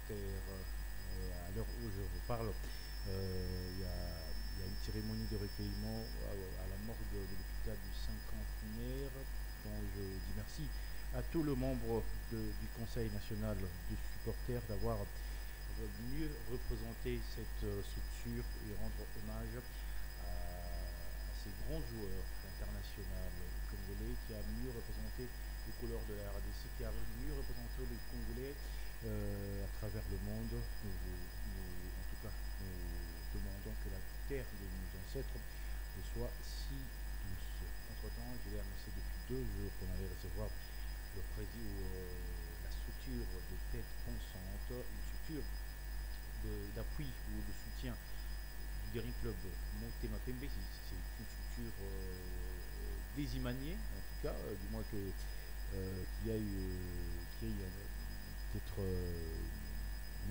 supporters. À l'heure où je vous parle, il y a une cérémonie de recueillement à la morgue de l'hôpital du cinquantenaire, dont je dis merci à tous les membres du Conseil national de supporters d'avoir mieux représenter cette structure et rendre hommage à ces grands joueurs internationaux congolais qui a mieux représenté les couleurs de la RDC, qui a mieux représenté les Congolais à travers le monde. En tout cas, nous demandons que la terre de nos ancêtres soit si douce. Entre-temps, je l'ai annoncé depuis 2 jours qu'on allait recevoir le président, la structure de tête pensante, une structure d'appui ou de soutien du Guérin Club Motema Pembe. C'est une structure des Imaniens, en tout cas, du moins que qu'il y a eu peut-être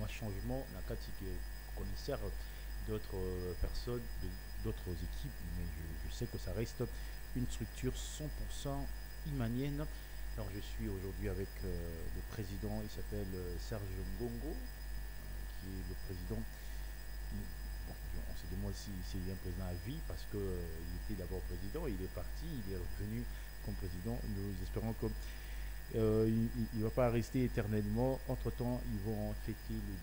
un changement dans le cas que connaisseur d'autres personnes, d'autres équipes, mais je sais que ça reste une structure 100% imanienne. Alors je suis aujourd'hui avec le président, il s'appelle Serge Ngongo, qui est le président. Bon, on se demande si c'est un président à vie parce qu'il était d'abord président, il est parti, il est revenu comme président. Nous espérons que il ne va pas rester éternellement. Entre-temps, ils vont fêter les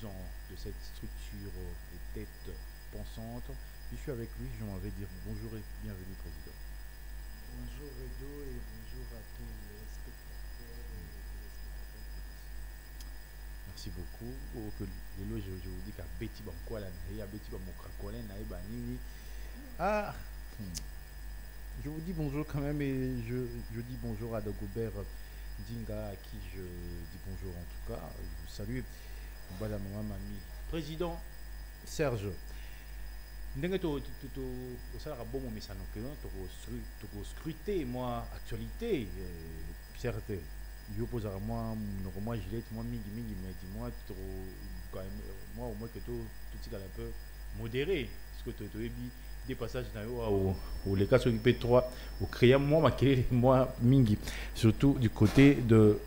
10 ans de cette structure de tête pensante. Je suis avec lui, je m'en vais dire bonjour et bienvenue, président. Bonjour Edo et bonjour à tous les spectateurs et les téléspectateurs. Merci beaucoup. Je vous dis qu'à Betty Bankwala, il y a Betty Bamokrakolen, ah, je vous dis bonjour quand même et je dis bonjour à Dagobert Dinga à qui je dis bonjour en tout cas. Je vous salue. Voilà maman, mamie. Président Serge. Ndenge osala bon mo mesano que to scruter moi actualité certes je pose à moi Gillette moi mingi mais dis-moi quand même moi au moins que tout un peu modéré parce que tu des passages dans les cas sur IP3 au créa moi mingi surtout du côté de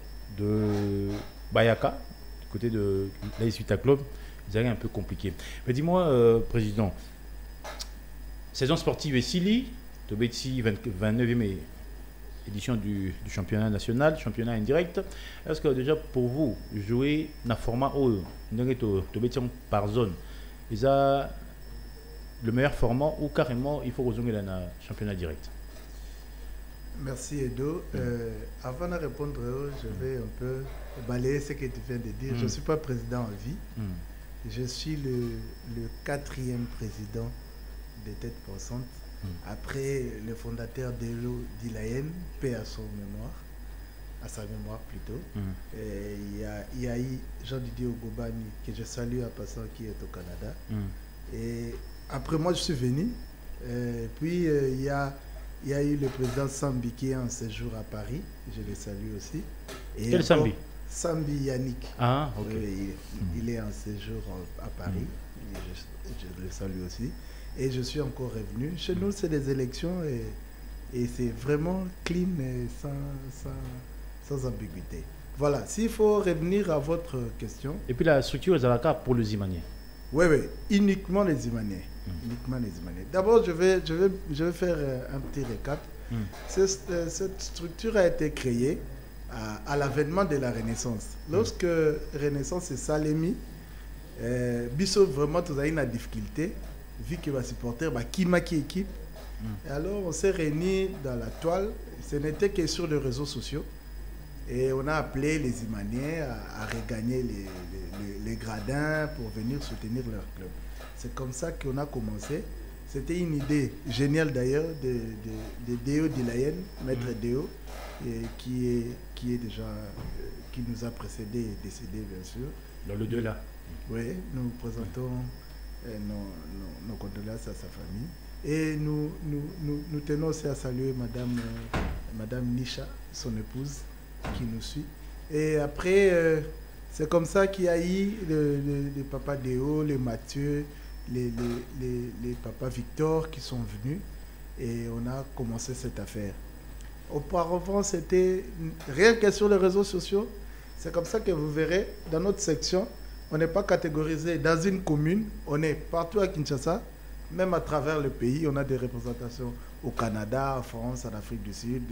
Bayaka, du côté de l'AS Vita Club, c'est un peu compliqué. Mais dis-moi président, saison sportive est Sili, tu 29e édition du championnat national, championnat indirect. Est-ce que déjà pour vous, jouer dans le format où tu par zone, est le meilleur format ou carrément il faut rejoindre dans le championnat direct? Merci Edo. Avant de répondre, je vais un peu balayer ce que tu viens de dire. Je ne suis pas président en vie. Je suis le 4e président des Têtes Pensantes. Après le fondateur d'Elo Dilayen, paix à son mémoire, à sa mémoire plutôt. Il y a eu Jean-Didier Ogobani, que je salue à passant, qui est au Canada. Et après moi, je suis venu. Puis il y a eu le président Sambi qui est en séjour à Paris. Je le salue aussi. Et quel Sambi? Sambi Yannick. Ah, ok. Il est en séjour à Paris. Je le salue aussi. Et je suis encore revenu. Chez nous, c'est des élections et c'est vraiment clean et sans ambiguïté. Voilà, s'il faut revenir à votre question. Et puis la structure est à la carte pour les Imaniens. Oui, uniquement les Imaniens. Uniquement les Imaniens. D'abord, je vais faire un petit récap. Cette structure a été créée à l'avènement de la Renaissance. Lorsque Renaissance et Salemi, Bissot vraiment tout a une difficulté, vu que va supporter qui équipe. Et alors on s'est réunis dans la toile, ce n'était que sur les réseaux sociaux. Et on a appelé les Imaniens à regagner les gradins pour venir soutenir leur club. C'est comme ça qu'on a commencé. C'était une idée géniale d'ailleurs de Déo Dilayen, maître Déo, qui nous a précédé et décédé bien sûr. Dans le 2 là. Oui, nous présentons nos condoléances à sa famille. Et nous tenons aussi à saluer Madame Nisha, son épouse, qui nous suit. Et après, c'est comme ça qu'il y a eu les papas Déo, les Mathieu, les papas Victor qui sont venus. Et on a commencé cette affaire. Auparavant, c'était rien que sur les réseaux sociaux. C'est comme ça que vous verrez dans notre section, on n'est pas catégorisé dans une commune, on est partout à Kinshasa, même à travers le pays, on a des représentations au Canada, en France, en Afrique du Sud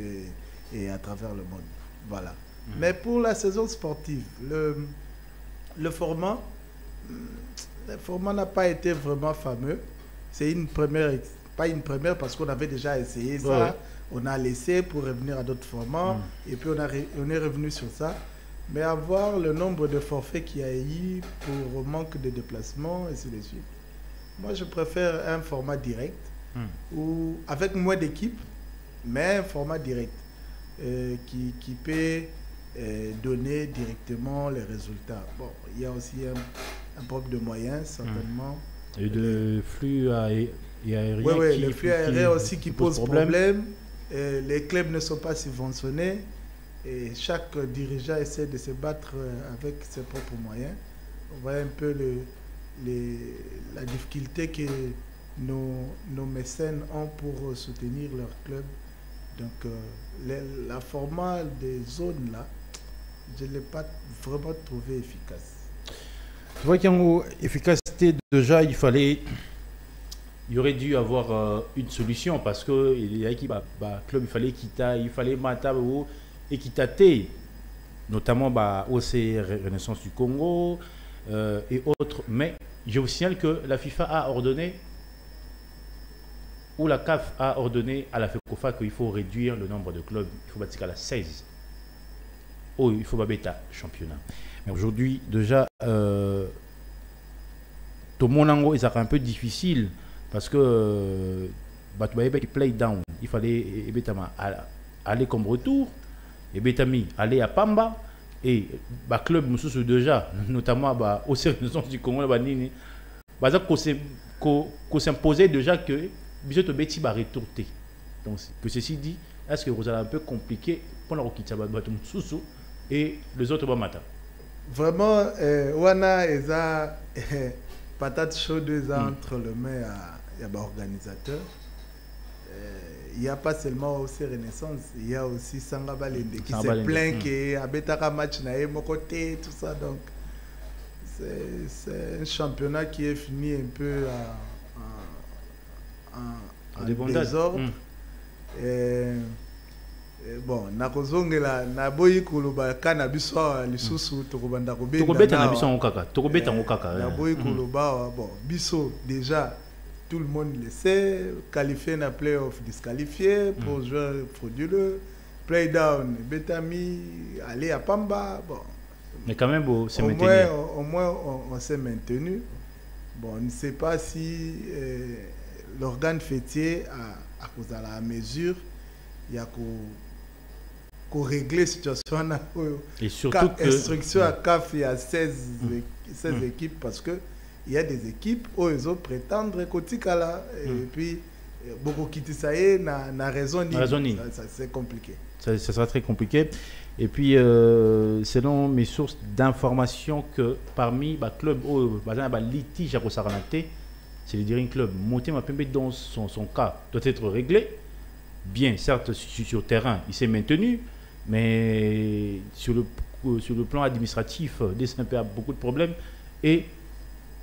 et à travers le monde. Voilà. Mais pour la saison sportive, le format n'a pas été vraiment fameux. C'est une première, pas une première parce qu'on avait déjà essayé ça. Ouais. On a laissé pour revenir à d'autres formats et puis on est revenu sur ça. Mais avoir le nombre de forfaits qu'il y a eu pour manque de déplacement et ainsi de suite. Moi, je préfère un format direct ou avec moins d'équipes, mais un format direct qui peut donner directement les résultats. Bon, il y a aussi un problème de moyens, certainement. Et de flux aériens. Oui, les flux aériens aussi qui posent problème. Les clubs ne sont pas subventionnés et chaque dirigeant essaie de se battre avec ses propres moyens. On voit un peu la difficulté que nos mécènes ont pour soutenir leur club. Donc, la format des zones là, je ne l'ai pas vraiment trouvé efficace. Tu vois qu'il y a une efficacité, déjà, il aurait dû avoir une solution parce que il y a qui club, il fallait Matabo et Kitate, notamment OC Renaissance du Congo et autres. Mais je vous signale que la FIFA a ordonné, ou la CAF a ordonné à la FECOFA qu'il faut réduire le nombre de clubs. Il faut bâtir à la 16. Oh, il faut bêta championnat. Mais aujourd'hui, déjà, tout le monde est un peu difficile parce que play down, il fallait aller comme retour, et Betami aller à Pamba, et le club déjà, notamment au Renaissance du Congo, qu'on s'imposait déjà que Bisoto Beti va retourner. Donc, que ceci dit, est-ce que vous allez un peu compliqué pour la Rokitaba Batum et les autres Bamata? Vraiment, Wana et ça, patate chaude entre les mains à l'organisateur. Il n'y a pas seulement aussi Renaissance, il y a aussi Sangabalende qui se plaint qu'il y a un match à mon côté, tout ça. Donc, c'est un championnat qui est fini un peu en désordre. Bon, nakozongela naboyi koloba kana biso lisusu tokobanda kobeta na biso ngokaka tokobeta ngokaka naboyi koloba bon biso déjà tout le monde le sait, qualifié na playoff disqualifié pour joueur frauduleux, play down Betami aller à Pamba, bon mais quand même c'est maintenu. Au moins on s'est maintenu. Bon, on ne sait pas si l'organe fêtier à cause de la mesure il y a qu'on régler la situation et surtout que instruction à CAF il y a 16 équipes parce que il y a des équipes où ils ont prétendre Kotikala et puis beaucoup quitter ça y na raison ça c'est compliqué. Ça sera très compliqué. Et puis selon mes sources d'information que parmi les clubs où litige à Rosaranaté, c'est le Diring Club monté ma pembe dans son cas doit être réglé. Bien, certes, sur terrain, il s'est maintenu, mais sur le plan administratif, DSMP a beaucoup de problèmes et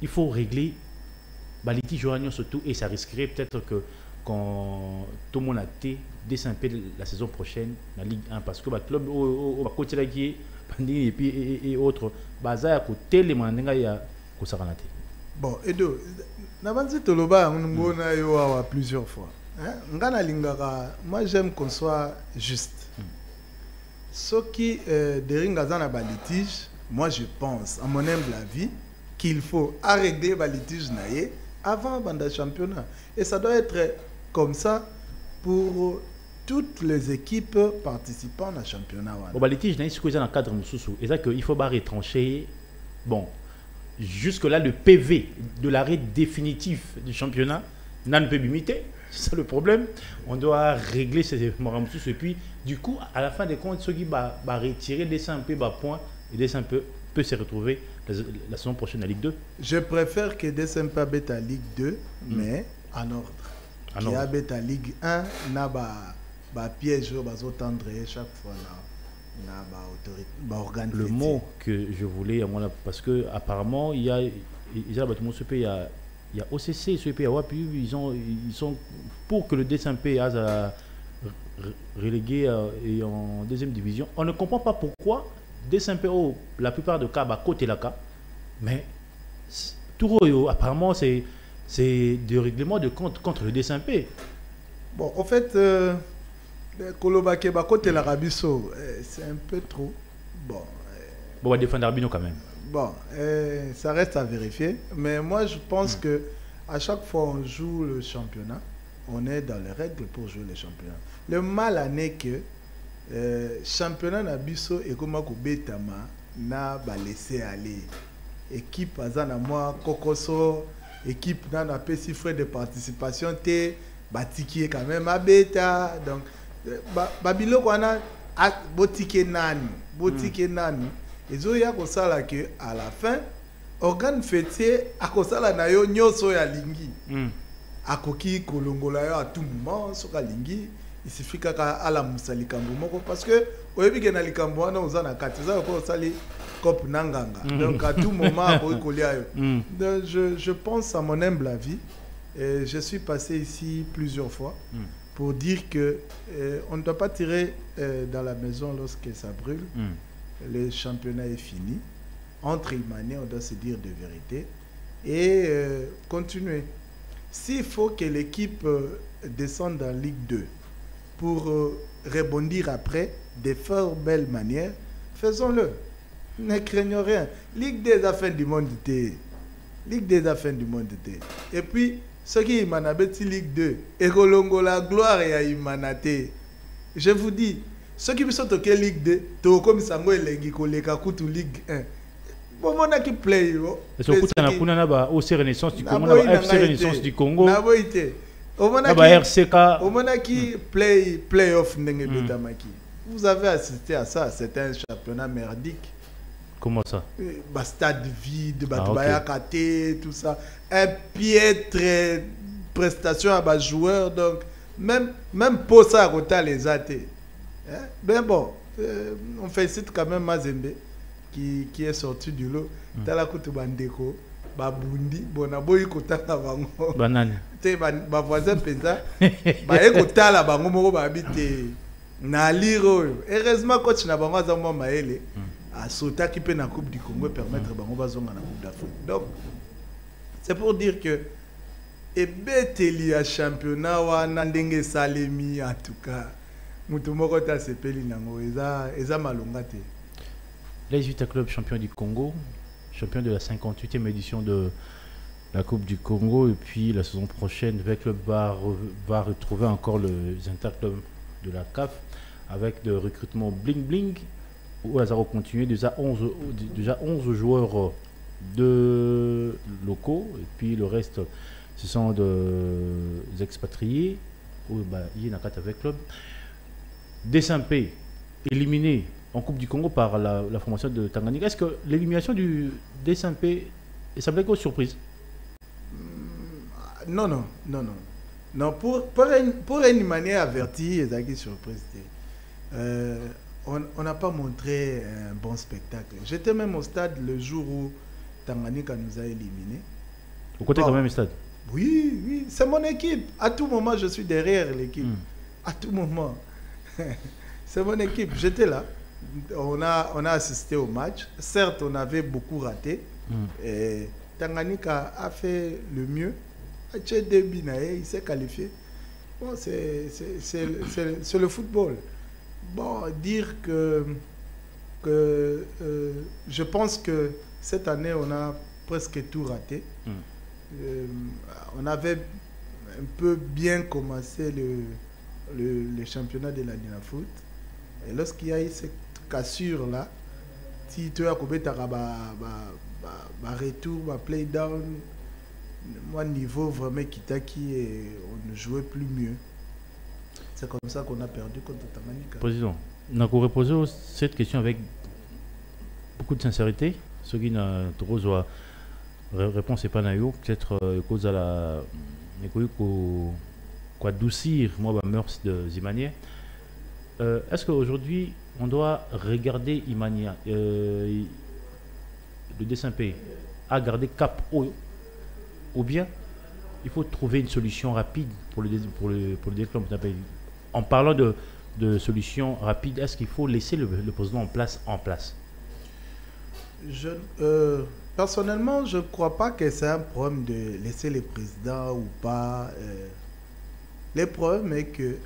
il faut régler les litiges surtout et ça risquerait peut-être que quand tout le monde a été DSMP la saison prochaine, la Ligue 1, parce que le club au côté et puis et autres, à côté les mandinga bon, Edo, n'avance Toloba, on a plusieurs fois. Moi j'aime qu'on soit juste. Ce qui déringue dans litige, moi je pense, à mon humble avis, qu'il faut arrêter les litiges avant le championnat. Et ça doit être comme ça pour toutes les équipes participant au championnat. Le litige, c'est dans le cadre de il faut retrancher. Bon, jusque-là, le PV de l'arrêt définitif du championnat n'a pas limité. C'est ça le problème. On doit régler ces morams et puis du coup à la fin des comptes ceux qui va retirer des un peu points et des un peu peut se retrouver la saison prochaine à Ligue 2. Je préfère que des un peu bêta Ligue 2 mais en ordre. Qui a bêta Ligue 1 n'a pas piège aux tendre chaque fois là Le mot que je voulais, parce que apparemment il y a OCC, ils sont pour que le DSMP relégué et en deuxième division. On ne comprend pas pourquoi DSMP, la plupart des cas, côté la cas, mais tout apparemment c'est des règlements de compte contre le DSMP. Bon, en fait, Kolobake côté l'Arabie Saoudite, c'est un peu trop. Bon, on va défendre Arbino quand même. Bon, ça reste à vérifier. Mais moi, je pense que à chaque fois on joue le championnat, on est dans les règles pour jouer le championnat. Le mal n'est que championnat Nabiso et comme Betama n'a pas laissé aller. Équipe Azana moi Kokoso, équipe n'a pas si frais de participation te batiki quand même à bêta. Donc Babilo kwana botike nani, et zo ya kosala que à la fin organe fêtier akosala na yo nyoso ya lingi. Akoki kolongola yo à tout moment soka lingi, il suffit kaka ala musali kambo moko parce que oyebi ke na likambo wana ozana kati za ko sali cop nanganga. Donc à tout moment akoki kolia yo. Donc je pense à mon humble avis, et je suis passé ici plusieurs fois pour dire que on ne doit pas tirer dans la maison lorsque ça brûle. Le championnat est fini. Entre Imané, on doit se dire de vérité et continuer. S'il faut que l'équipe descende dans Ligue 2 pour rebondir après de fort belle manière, faisons-le. Ne craignons rien. Ligue des affaires du monde de Ligue des affaires du monde de et puis ceux qui Imanabeti Ligue 2 et Kolongo la gloire et à Imanate. Je vous dis, ceux qui sont au Ligue 2, to comme Sango et Lengi Koleka Kutu Ligue 1. Bon, on a qui play. Est-ce que vous avez aussi Renaissance du Congo, FC Renaissance du Congo, RCK, on a qui play-off Ndenge Betamaki. Vous avez assisté à ça, c'est un championnat merdique. Comment ça? Stade vide, Kate, tout ça. Un piètre prestation à bas joueurs, donc même pour ça, on les athées. Ben bon, on félicite quand même Mazembe qui est sorti du lot. Talakutu Bandeko, Babundi, Bonaboy Kotaka Bango. Banane. Ma voisin Penta, Ekotala Bango Moro Babite. Na liro. Heureusement, coach na Bango Zamo Maele. À Sota qui peut dans la Coupe du Congo permettre Bango Bazonga na Coupe d'Afrique. Donc, c'est pour dire que ebeteli ya championnat wana ndenge salemi en tout cas mutumoko ta sepeli nango eza malonga te. Les 8 clubs champions du Congo, champion de la 58e édition de la Coupe du Congo, et puis la saison prochaine le club va retrouver encore les interclubs de la CAF avec de recrutement bling bling où Lazaro continue déjà 11 joueurs de locaux, et puis le reste ce sont des expatriés où il y a avec club. DSMP éliminé en Coupe du Congo par la formation de Tanganyika. Est-ce que l'élimination du DSMP semblait une surprise? Non, pour une manière avertie, c'est une surprise. On n'a pas montré un bon spectacle. J'étais même au stade le jour où Tanganyika nous a éliminés. Au côté quand même stade? Oui, c'est mon équipe. À tout moment, je suis derrière l'équipe. À tout moment. C'est mon équipe. J'étais là. On a assisté au match. Certes, on avait beaucoup raté. Et Tanganyika a fait le mieux. Il s'est qualifié. Bon, c'est le football. Bon, dire que je pense que cette année, on a presque tout raté. On avait un peu bien commencé le championnat de la Dinafoot. Et lorsqu'il y a eu cette cassure-là, si tu as retour, play down, moi niveau vraiment Kitaki, et on ne jouait plus mieux. C'est comme ça qu'on a perdu contre Tanganyika. Président, on a reposé cette question avec beaucoup de sincérité. Ce qui n'a trop réponse n'est pas naïve. Peut-être cause à la quoi adoucir moi ma mœurs de Zimanier. Est-ce qu'aujourd'hui, on doit regarder Imania, le dessin P, à garder cap haut, ou bien il faut trouver une solution rapide pour le déclin. En parlant de solution rapide, est-ce qu'il faut laisser le président en place? Personnellement, je ne crois pas que c'est un problème de laisser les présidents ou pas. Le problème est que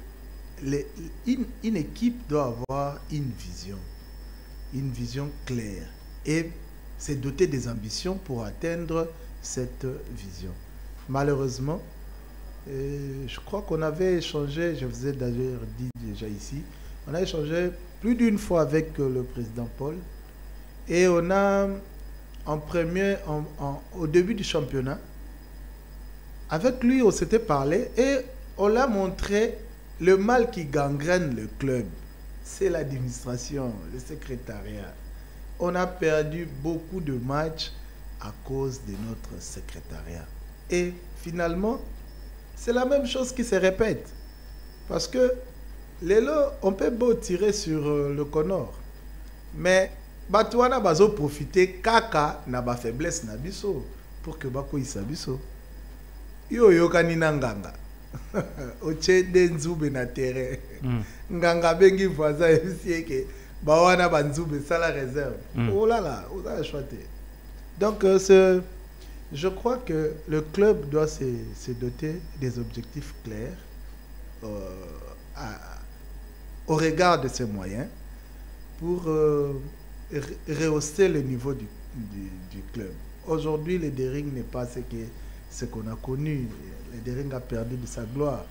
une équipe doit avoir une vision claire et se doter des ambitions pour atteindre cette vision. Malheureusement, je crois qu'on avait échangé, je vous ai d'ailleurs dit déjà ici, on a échangé plus d'une fois avec le président Paul et on a au début du championnat, avec lui on s'était parlé et on l'a montré le mal qui gangrène le club. C'est l'administration, le secrétariat. On a perdu beaucoup de matchs à cause de notre secrétariat. Et finalement, c'est la même chose qui se répète. Parce que on peut beau tirer sur le Connor. Mais Batouana bazo profiter kaka na ba faiblesse na biso pour que bako isabiso. Yo kanina nganga. Oche denzube na terrain. Nganga bengi voisin que bawana banzube ça la réserve. Oh là là, on a choisi. Donc je crois que le club doit se doter des objectifs clairs au regard de ses moyens pour rehausser le niveau du club. Aujourd'hui, le Dering n'est pas ce qu'on a connu. Le Dering a perdu de sa gloire.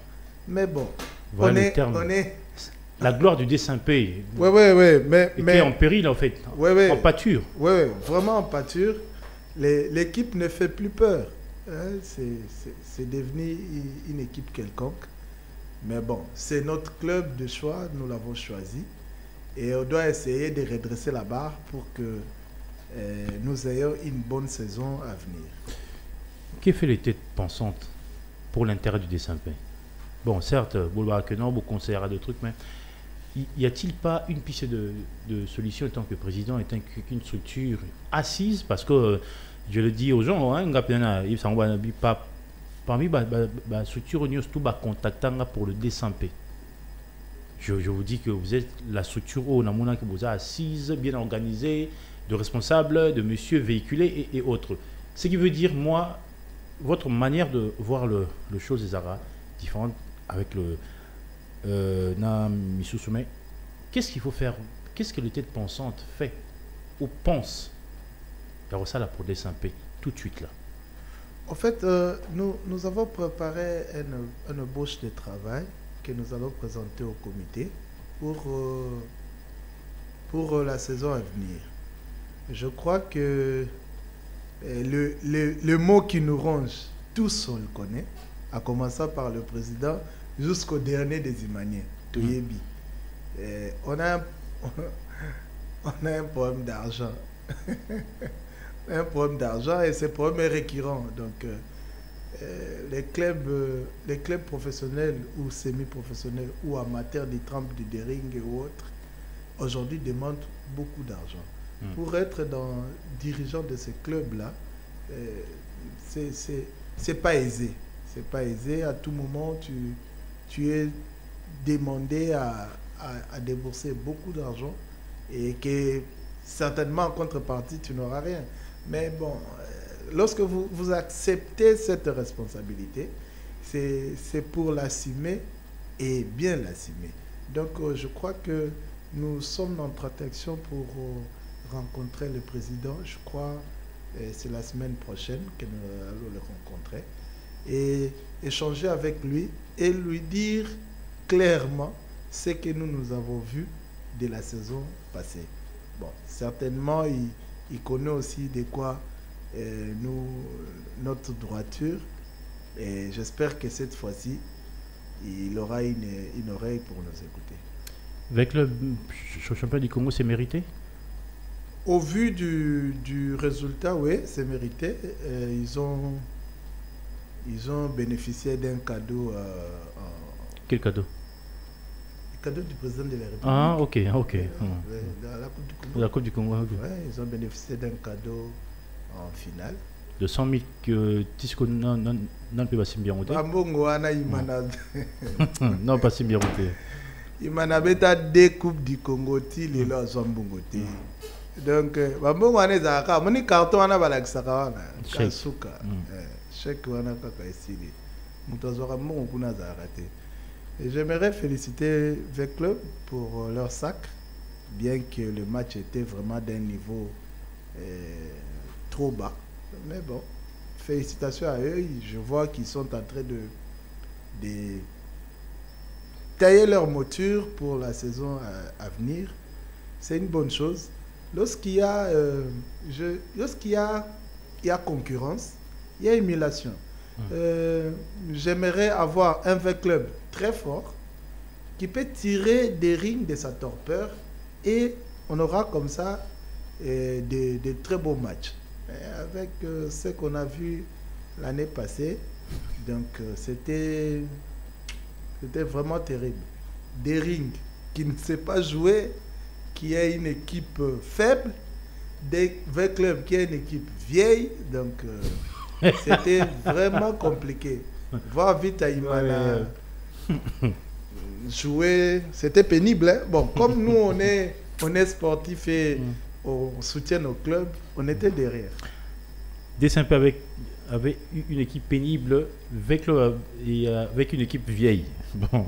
Mais bon, voilà on est... La gloire du dessin P. Oui, mais en péril en fait, en pâture. Oui, vraiment en pâture. L'équipe ne fait plus peur. Hein? C'est devenu une équipe quelconque. Mais bon, c'est notre club de choix, nous l'avons choisi. Et on doit essayer de redresser la barre pour que nous ayons une bonne saison à venir. Que fait les têtes pensantes pour l'intérêt du dessin P? Bon, certes, Boulevard Kenon, vous conseillera de trucs, mais y a-t-il pas une piste de solution en tant que président, étant qu'une structure assise? Parce que je le dis aux gens, parmi la structure tout contactant pour le dessin P. Je vous dis que vous êtes la structure où on a que vous êtes assise, bien organisée, de responsables, de monsieur véhiculés et autres. Ce qui veut dire, moi, votre manière de voir le chose des Zara différente avec le Misusume. Qu'est-ce qu'il faut faire? Qu'est-ce que les têtes pensantes fait ou pense? Il y a ça là pour dessin P tout de suite là. En fait, nous avons préparé une ébauche de travail que nous allons présenter au comité pour la saison à venir. Je crois que le mot qui nous ronge, tous on le connaît, à commencer par le président jusqu'au dernier des Imaniens, Toyebi. On a un problème d'argent. Un problème d'argent et ce problème est récurrent. Donc, les clubs professionnels ou semi-professionnels ou amateurs des trempes de Dering et autres, aujourd'hui demandent beaucoup d'argent. Pour être dirigeant de ces clubs-là, c'est pas aisé. C'est pas aisé. À tout moment, tu es demandé à débourser beaucoup d'argent et que certainement en contrepartie, tu n'auras rien. Mais bon, lorsque vous acceptez cette responsabilité, c'est pour l'assumer et bien l'assumer. Donc, je crois que nous sommes dans notre action pour rencontrer le président. Je crois c'est la semaine prochaine que nous allons le rencontrer et échanger avec lui et lui dire clairement ce que nous avons vu de la saison passée. Bon, certainement, il connaît aussi de quoi notre droiture et j'espère que cette fois-ci, il aura une oreille pour nous écouter. Avec le championnat du Congo, c'est mérité? Au vu du résultat, oui, c'est mérité. Ils ont bénéficié d'un cadeau. Quel cadeau? cadeau du président de la République. Ah, ok. La Coupe du Congo. La Coupe du Congo. Okay. Ouais, ils ont bénéficié d'un cadeau en finale. De 100 000 que Tisco non peut pas si bien router. Non, pas si bien router. Il m'a bêta deux coupes du Congo, il est là, Zambongoté. Donc, Bambongo ane zaka, moni carton ana balakisaka wana, kasuka. Chèque wana kaka esili. Mutazwaka mbongo kuna zaka te. Et j'aimerais féliciter V Club pour leur sac, bien que le match était vraiment d'un niveau trop bas. Mais bon, félicitations à eux. Je vois qu'ils sont en train de tailler leur mouture pour la saison à venir. C'est une bonne chose. Lorsqu'il y a, il y a concurrence, il y a émulation. J'aimerais avoir un vrai club très fort qui peut tirer des rings de sa torpeur et on aura comme ça de très beaux matchs. Avec ce qu'on a vu l'année passée, donc c'était vraiment terrible. Des rings qui ne sait pas jouer, qui a une équipe faible, des vrais clubs qui a une équipe vieille, donc c'était vraiment compliqué. Voir vite à Imana jouer, c'était pénible. Hein? Bon, comme nous on est sportifs et on soutient nos clubs, on était derrière. Dessin avec une équipe pénible, avec une équipe vieille. Bon,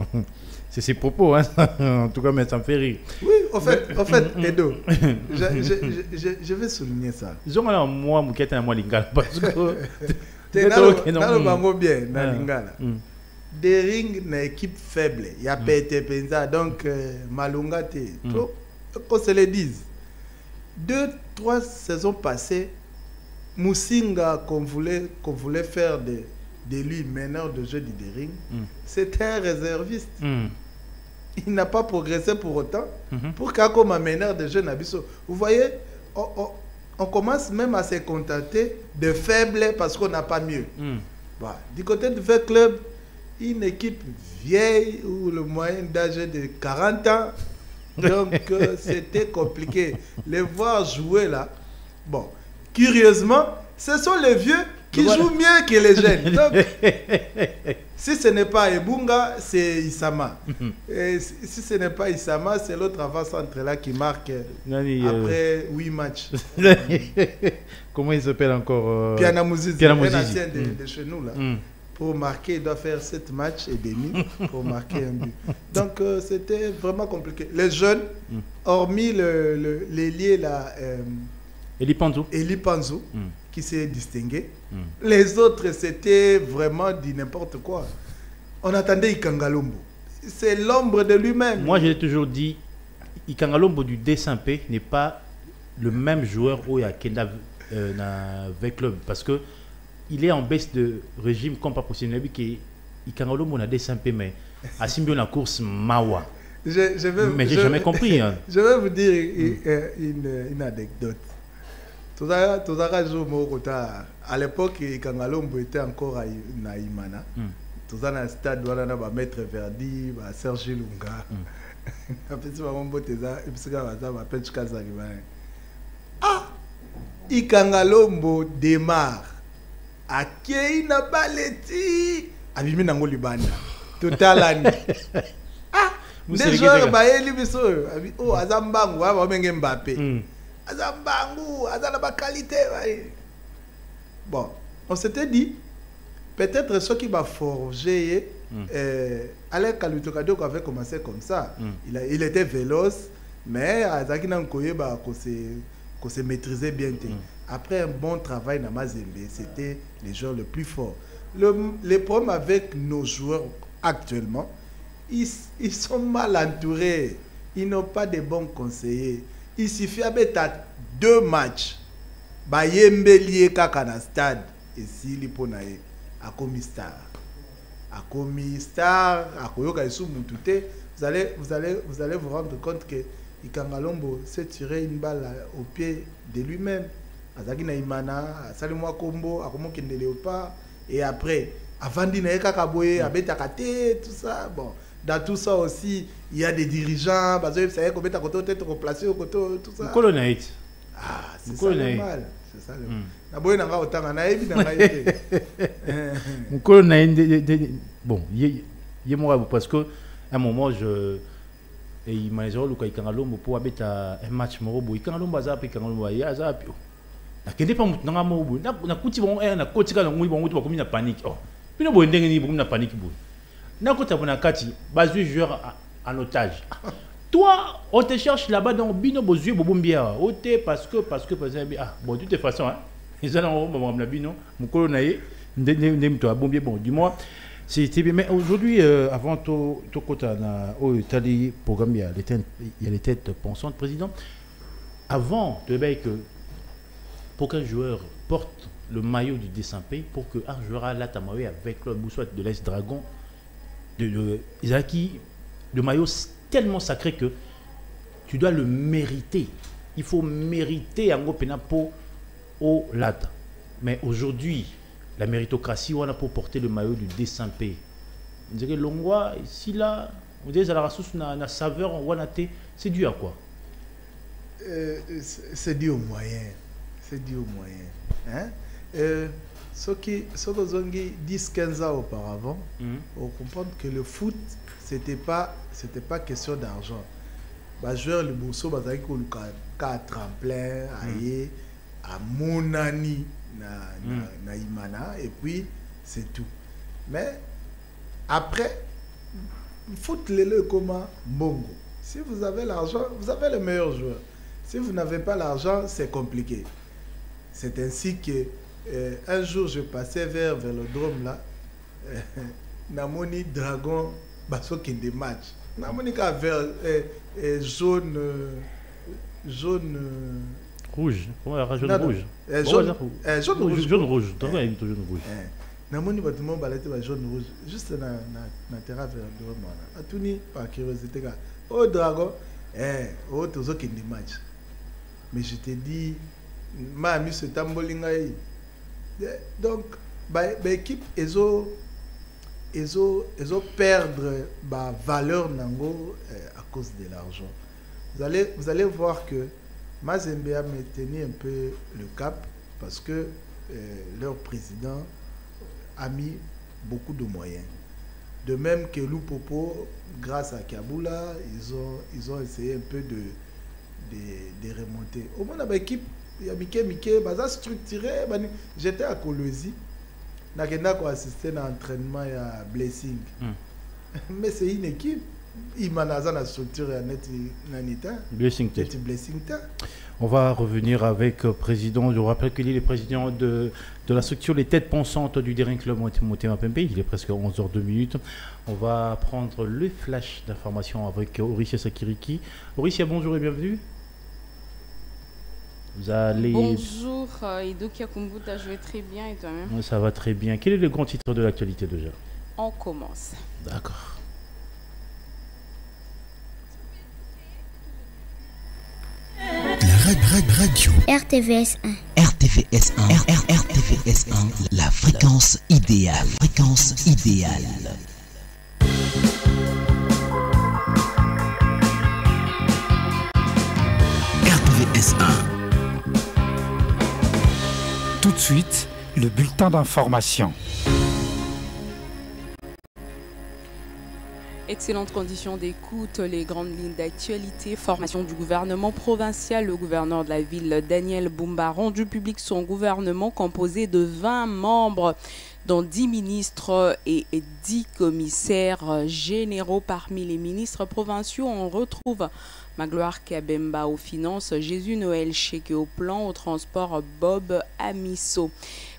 c'est ses propos, hein. En tout cas, mais ça me fait rire. Oui, en fait, Edo, je vais souligner ça. Moi, Mouketa, moi, Lingala, parce que des rings une équipe faible, il y a pété penza, donc Malunga qu'on se le dise. 2-3 saisons passées, Moussinga qu'on voulait faire de lui meneur de jeu du ring, c'était un réserviste. Il n'a pas progressé pour autant. Pour qu'un comme un meneur de jeu Nabiso, vous voyez, on commence même à se contenter de faibles parce qu'on n'a pas mieux. Bah, du côté du V Club, une équipe vieille où le moyen d'âge est de 40 ans. Donc c'était compliqué. Les voir jouer là. Bon, curieusement, ce sont les vieux qui jouent mieux que les jeunes. Donc, si ce n'est pas Ebunga, c'est Isama. Et si ce n'est pas Isama, c'est l'autre avant-centre là qui marque après 8 matchs. Comment il s'appelle encore Piana Mouzizi, un ancien de chez nous là. Pour marquer, il doit faire 7 matchs et demi pour marquer un but. Donc c'était vraiment compliqué. Les jeunes, hormis l'ailier là, Eli Panzo, qui s'est distingué, les autres c'était vraiment du n'importe quoi. On attendait Ikangalombo. C'est l'ombre de lui-même. Moi j'ai toujours dit, Ikangalombo du D5P n'est pas le même joueur au Yakenda avec club parce que il est en baisse de régime comme pas possible. Il Ikangalombo na D5P mais à Simbio na course Mawa. Mais j'ai jamais compris. Hein. Je vais vous dire une anecdote. À l'époque, Ikangalombo était encore à Naïmana. Tout à stade, on a Maître Verdi, Serge Lunga. Ah, Ikangalombo démarre. Akei na baleti. Abimi nango libanda. Totalani. Ah, des joueurs baeli biso. Oh, Azambangu, wa menge Mbappé. Azambangu, Azana ba qualité. Bon, on s'était dit peut-être ce qui va forger Alain Kalutokado avait commencé comme ça. Il était véloce, mais Azakina Nkoyeba qu'on se maîtrisait bien. Après un bon travail dans Mazembe, c'était les joueurs les plus forts. Le problème avec nos joueurs actuellement, ils sont mal entourés. Ils n'ont pas de bons conseillers. Il suffit d'être 2 matchs. Bayembelié Kakana stade. Et si l'Iponae a commis star. A commis star. A koyoka isu mutute. Vous allez vous rendre compte que Ikangalombo s'est tiré une balle au pied de lui-même. Azagina Imana, Salimwa Kombo, Akomokende Léopard, et après, Avandi Naeka Kaboye, Abeta Kate, tout ça. Bon, dans tout ça aussi, il y a des dirigeants, parce que vous savez combien de côté peut-être replacé au côté, tout ça. Ah, c'est ça le mal. C'est ça le mal. Bon, parce que à un moment, et il m'a dit que pour un match, en otage. Toi, on te cherche là-bas dans Bino Bozué Bobumbia. Parce que, ah, bon, de toute façon, hein, ils ont un bino, mon colonel, bon, dis-moi, c'était bien. Mais aujourd'hui, avant tout, au Italie, programme, il y a les têtes pensantes, président. Avant, tu sais que pour qu'un joueur porte le maillot du D5P, pour qu'un joueur a la Tamawe avec le Boussoit de l'Est Dragon, ils ont acquis le maillot tellement sacré que tu dois le mériter. Il faut mériter un gros penapo au lata. Mais aujourd'hui, la méritocratie, on a pour porter le maillot du D5P. On dirait que l'ongwa, ici là, on dirait que la ressource na saveur, c'est dû à quoi? C'est dû au moyen. C'est dû au moyen. Hein? Ce qui ont 10-15 ans auparavant, on comprend que le foot, c'était pas question d'argent. Les joueurs, le bourseau, ils ont un tremplin, à Monani, na Imana, et puis c'est tout. Mais après, foot le comment Bongo. Si vous avez l'argent, vous avez le meilleur joueur. Si vous n'avez pas l'argent, c'est compliqué. C'est ainsi que un jour, je passais vers le drôme là, Namoni Dragon, baso qui des matchs. Namoni ka vert jaune rouge. Jaune rouge. Jaune rouge. Namoni bâtiment balette jaune rouge. Juste na terrain vers le drôme là. Atuni par curiosité ka. Oh Dragon, oh tozo qui des matchs. Mais je te dis, ma ami se tambolingaï. Donc, l'équipe, ils ont perdre la valeur nango à cause de l'argent. Vous allez voir que Mazembe a maintenu un peu le cap parce que leur président a mis beaucoup de moyens. De même que Lupopo, grâce à Kabula, ils ont essayé un peu de remonter. Au moins, l'équipe, il y a Mickey, structuré. J'étais à Kolwezi. Je suis assisté à l'entraînement et à Blessing. Mais c'est une équipe. Il m'a la structure Blessing. Blessing. On va revenir avec le président. Je vous rappelle qu'il est le président de la structure Les Têtes Pensantes du Daring Club Motema Pembe. Il est presque 11h02. On va prendre le flash d'information avec Orissia Sakiriki. Orissia, bonjour et bienvenue. Vous allez... Bonjour, Idokia Kumbuta, je vais très bien et toi-même? Ça va très bien. Quel est le grand titre de l'actualité déjà? On commence. D'accord. La radio. RTVS 1. RTVS 1. RTVS 1. La fréquence idéale. Fréquence idéale. RTVS 1. Tout de suite, le bulletin d'information. Excellentes conditions d'écoute, les grandes lignes d'actualité, formation du gouvernement provincial. Le gouverneur de la ville, Daniel Bumba, a rendu public son gouvernement composé de 20 membres, dont 10 ministres et 10 commissaires généraux. Parmi les ministres provinciaux, on retrouve Magloire Kabemba aux finances, Jésus Noël Cheke au plan, au transport Bob Amiso.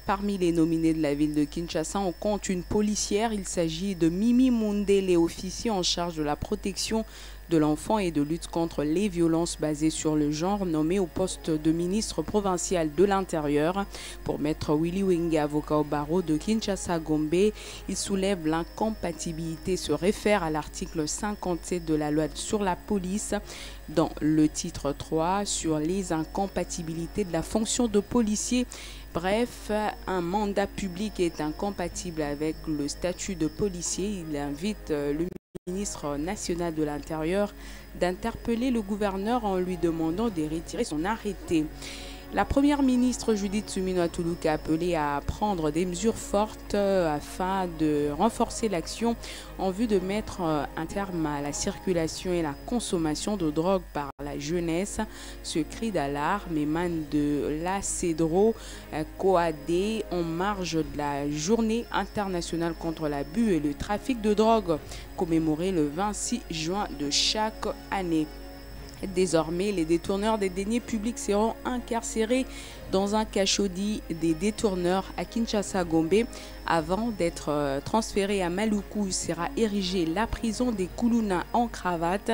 Parmi les nominés de la ville de Kinshasa, on compte une policière. Il s'agit de Mimi Mundele, officier en charge de la protection de l'enfant et de lutte contre les violences basées sur le genre, nommé au poste de ministre provincial de l'Intérieur. Pour Maître Willy Wenga, avocat au barreau de Kinshasa-Gombe, il soulève l'incompatibilité, se réfère à l'article 57 de la loi sur la police, dans le titre 3 sur les incompatibilités de la fonction de policier. Bref, un mandat public est incompatible avec le statut de policier. Il invite le ministre national de l'Intérieur d'interpeller le gouverneur en lui demandant de retirer son arrêté. La première ministre Judith Suminwa Tuluka a appelé à prendre des mesures fortes afin de renforcer l'action en vue de mettre un terme à la circulation et la consommation de drogue par la jeunesse. Ce cri d'alarme émane de l'ACEDRO Coadé en marge de la journée internationale contre l'abus et le trafic de drogue commémorée le 26 juin de chaque année. Désormais, les détourneurs des deniers publics seront incarcérés dans un cachot dit des détourneurs à Kinshasa-Gombe. Avant d'être transférés à Maluku, sera érigée la prison des Koulouna en cravate.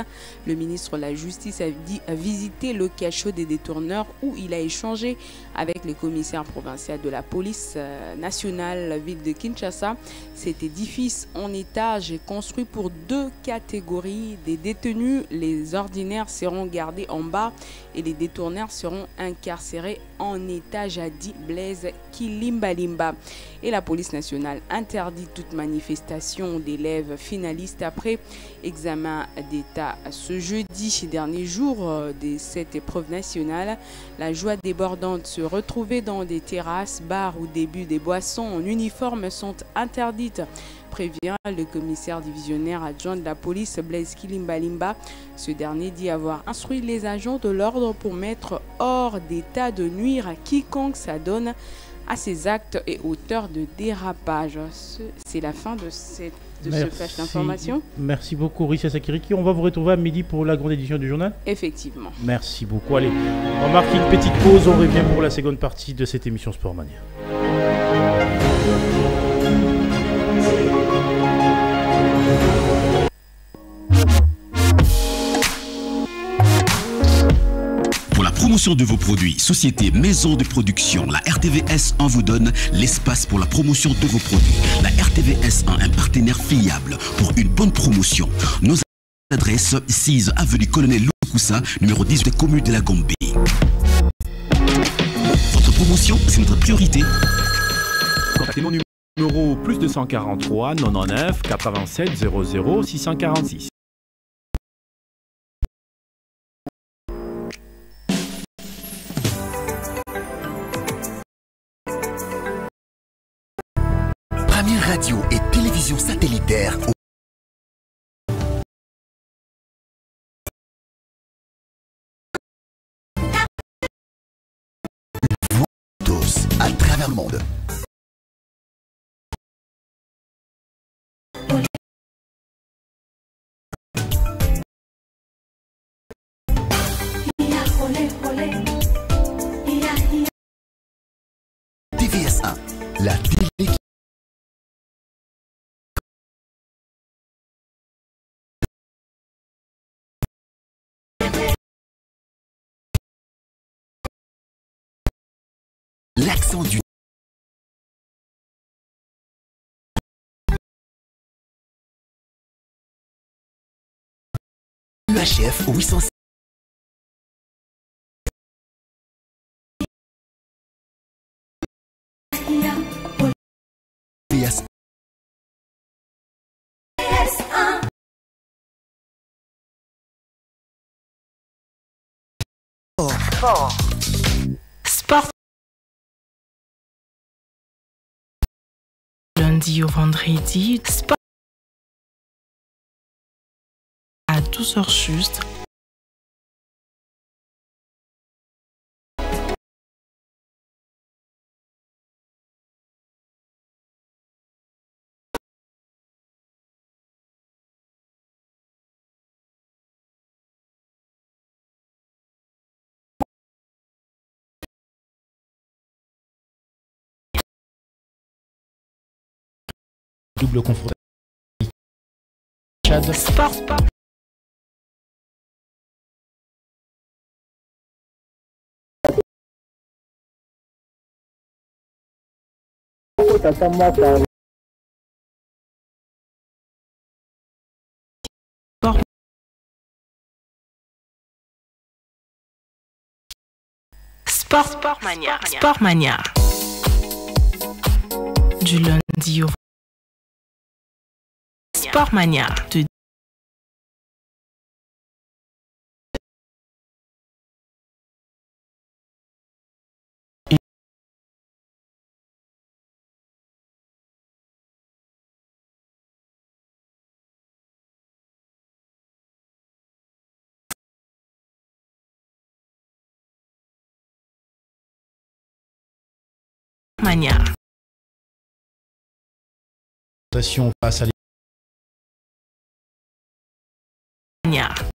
Le ministre de la Justice a visité le cachot des détourneurs où il a échangé avec les commissaires provinciaux de la police nationale ville de Kinshasa. Cet édifice en étage est construit pour 2 catégories des détenus. Les ordinaires seront gardés en bas et les détourneurs seront incarcérés en étage, a dit Blaise Kilimbalimba. Et la police nationale interdit toute manifestation d'élèves finalistes après examen d'état ce jeudi, dernier jour de cette épreuve nationale. La joie débordante, se retrouver dans des terrasses, bars ou début des boissons en uniforme sont interdites, prévient le commissaire divisionnaire adjoint de la police Blaise Kilimbalimba. Ce dernier dit avoir instruit les agents de l'ordre pour mettre hors d'état de nuire à quiconque s'adonne à ces actes et auteurs de dérapage. C'est la fin de ce flash d'information. Merci beaucoup, Rissia Sakiriki. On va vous retrouver à midi pour la grande édition du journal. Effectivement. Merci beaucoup. Allez, on marque une petite pause. On revient pour la seconde partie de cette émission Sportmania. Pour la promotion de vos produits, société maison de production, la RTVS1 vous donne l'espace pour la promotion de vos produits. La RTVS1, un partenaire fiable pour une bonne promotion. Nos adresses 6 avenue Colonel Loukoussa, numéro 10 des communes de la Gombe. Votre promotion, c'est notre priorité. Contactez mon numéro plus 243 99 87 00 646. Première radio et télévision satellitaire tous à travers le monde. TVS1, la télé. L'accent du UHF 806. Sport. Lundi au vendredi, sport à 12h juste. Double confrontation. Chad. Sport. Sportmania. Sportmania. Du lundi au Sportmania de Manière. Face à Manière.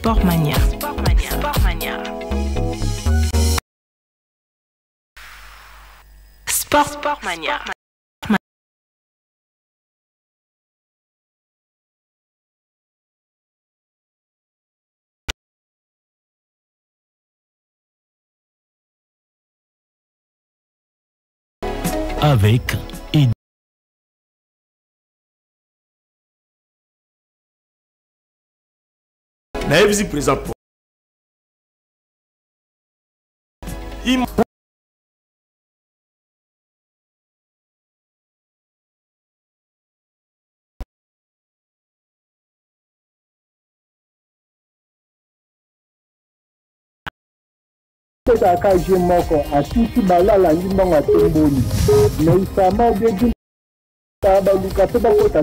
Sport Mania. Sport Mania. Sport Mania. Sport Mania. Avec Naïvzi présent pour akaje moko atiki balala limbonga temboni na isama de baluka pe bakota